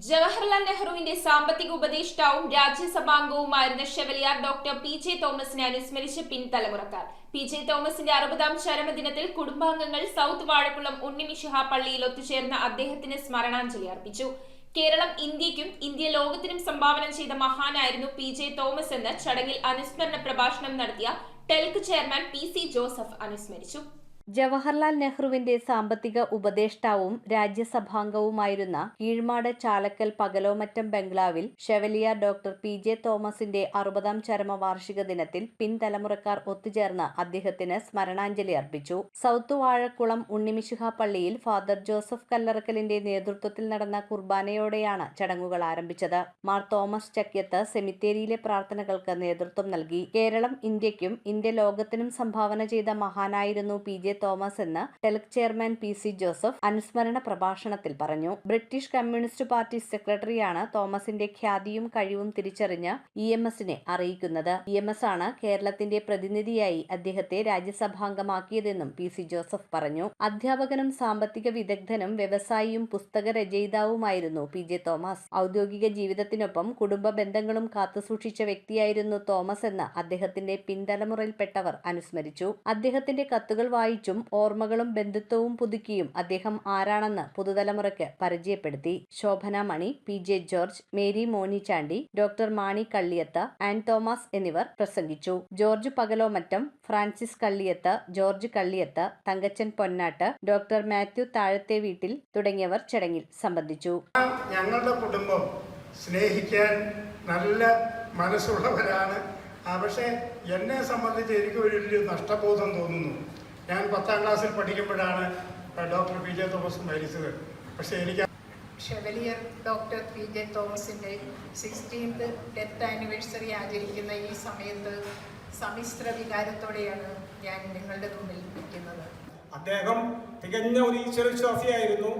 ജവഹർലാൽ നെഹ്റുവിന്റെ സാമ്പത്തിക ഉപദേഷ്ടാവും രാജ്യസഭാംഗവുമായിരുന്ന chevalier doctor PJ. തോമസിനെ അനുസ്മരിച്ച് പിൻതലമുറക്കാർ. പി.ജെ. തോമസിന്റെ 60ാം ചരമദിനത്തിൽ കുടുംബാംഗങ്ങൾ സൗത്ത് വാഴക്കുളം ഉണ്ണിമിശിഹ പള്ളിയിൽ ഒത്തുചേർന്ന് അദ്ദേഹത്തിന് സ്മരണാഞ്ജലി അർപ്പിച്ചു. കേരളം ഇന്ത്യക്കും ഇന്ത്യ ലോകത്തിനും സംഭാവന ചെയ്ത മഹാനായിരുന്നു പി.ജെ. തോമസ് എന്ന് ചടങ്ങിൽ അനുസ്മരണ പ്രഭാഷണം നടത്തിയ ടെൽക്ക് ചെയർമാൻ പി.സി. ജോസഫ് അനുസ്മരിച്ചു. ജവഹർലാൽ നെഹ്റുവിന്റെ സാമ്പത്തിക ഉപദേഷ്ടാവും രാജ്യസഭാംഗവുമായിരുന്ന കീഴ്മാട് ചാലക്കൽ പകലോമറ്റം ബംഗ്ലാവിൽ ഷെവലിയാർ ഡോക്ടർ പി.ജെ. തോമസിന്റെ 60ാം ചരമവാർഷിക ദിനത്തിൽ പിൻതലമുറക്കാർ ഒത്തുചേർന്ന് അദ്ദേഹത്തിന് സ്മരണാഞ്ജലി അർപ്പിച്ചു. സൗത്ത് വാഴക്കുളം ഉണ്ണിമിശിഹ പള്ളിയിൽ ഫാദർ ജോസഫ് കല്ലറക്കലിന്റെ നേതൃത്വത്തിൽ നടന്ന കുർബാനയോടെയാണ് ചടങ്ങുകൾ ആരംഭിച്ചത്. മാർ തോമസ് ചക്യത്ത് സെമിത്തേരിയിലെ പ്രാർത്ഥനകൾക്ക് നേതൃത്വം നൽകി. കേരളം ഇന്ത്യക്കും ഇന്ത്യ ലോകത്തിനും സംഭാവന ചെയ്ത മഹാനായിരുന്നു പി.ജെ. തോമസ് എന്ന് ടെൽക്ക് ചെയർമാൻ പി.സി. ജോസഫ് അനുസ്മരണ പ്രഭാഷണത്തിൽ പറഞ്ഞു. ബ്രിട്ടീഷ് കമ്മ്യൂണിസ്റ്റ് പാർട്ടി സെക്രട്ടറിയാണ് തോമസിന്റെ ഖ്യാതിയും കഴിവും തിരിച്ചറിഞ്ഞ് ഇ.എം.എസിനെ അറിയിക്കുന്നത്. ഇ.എം.എസ് ആണ് കേരളത്തിന്റെ പ്രതിനിധിയായി അദ്ദേഹത്തെ രാജ്യസഭാംഗമാക്കിയതെന്നും പി.സി. ജോസഫ് പറഞ്ഞു. അധ്യാപകനും സാമ്പത്തിക വിദഗ്ധനും വ്യവസായിയും പുസ്തക രചയിതാവുമായിരുന്നു പി.ജെ. തോമസ്. ഔദ്യോഗിക ജീവിതത്തിനൊപ്പം കുടുംബ ബന്ധങ്ങളും കാത്തുസൂക്ഷിച്ച വ്യക്തിയായിരുന്നു തോമസ് എന്ന് അദ്ദേഹത്തിന്റെ പിൻതലമുറയിൽപ്പെട്ടവർ അനുസ്മരിച്ചു. അദ്ദേഹത്തിന്റെ കത്തുകൾ വായിച്ചും ഓർമ്മകളും ബന്ധുത്വവും പുതുക്കിയും അദ്ദേഹം ആരാണെന്ന് പുതുതലമുറയ്ക്ക് പരിചയപ്പെടുത്തി. Shobhana Mani, P J. George, Mary Moni Chandy, doctor Mani Kalliyath, Ann Thomas എന്നിവർ പ്രസംഗിച്ചു. George Pakalomattam, Francis Kalliyath, George Kalliyath, Thankachan Ponnatt, doctor Mathew താഴത്തെ വീട്ടിൽ തുടങ്ങിയവർ ചടങ്ങിൽ സംബന്ധിച്ചു. ഞങ്ങളുടെ കുടുംബം സ്നേഹിക്കാൻ നല്ല മനസ്സുള്ളവരാണ്. പക്ഷേ എന്നെ സംബന്ധിച്ച് എനിക്ക് ഒരു വലിയ നഷ്ടബോധം തോന്നുന്നു. ഞാൻ 10ാം ക്ലാസ്സിൽ പഠിക്കുമ്പോഴാണ് ഡോക്ടർ പി.ജെ. തോമസ് മരിച്ചത്. പക്ഷേ എനിക്ക് ഷെവലിയർ ഡോക്ടർ പി.ജെ. തോമസിൻ്റെ 16th ഡെത്ത് ആനിവേഴ്സറി ആചരിക്കുന്ന ഈ സമയത്ത് സമ്മിശ്ര വികാരത്തോടെയാണ് ഞാൻ നിങ്ങളുടെ മുമ്പിൽ നിൽക്കുന്നത്. അദ്ദേഹം തികഞ്ഞ ഒരു ഈശ്വരവിശ്വാസിയായിരുന്നു.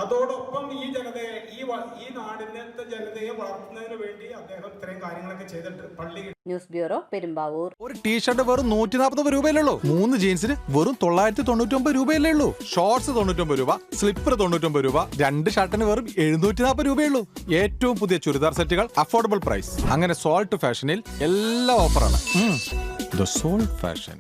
അതോടൊപ്പം ഈ ജനതയെ ഈ നാടിനത്തെ ജനതയെ വളർത്തുന്നതിന് വേണ്ടി അദ്ദേഹം ഇത്രയും കാര്യങ്ങളൊക്കെ ചെയ്തിട്ട് പള്ളി. News bureau, Perumbavoor. ഒരു ടീഷർട്ട് വെറും 140 രൂപയല്ലേ 3 ജീൻസിന് വെറും 999 രൂപയല്ലേ ഉള്ളൂ. ഷോർട്സ് 99 രൂപ, സ്ലിപ്പർ 99 രൂപ, 2 ഷർട്ടിന് വെറും 740 രൂപയുള്ളൂ. ഏറ്റവും പുതിയ ചുരിദാർ സെറ്റുകൾ അഫോർഡബിൾ പ്രൈസ്. അങ്ങനെ സോൾട്ട് ഫാഷനിൽ എല്ലാ ഓഫറാണ്. The salt fashion.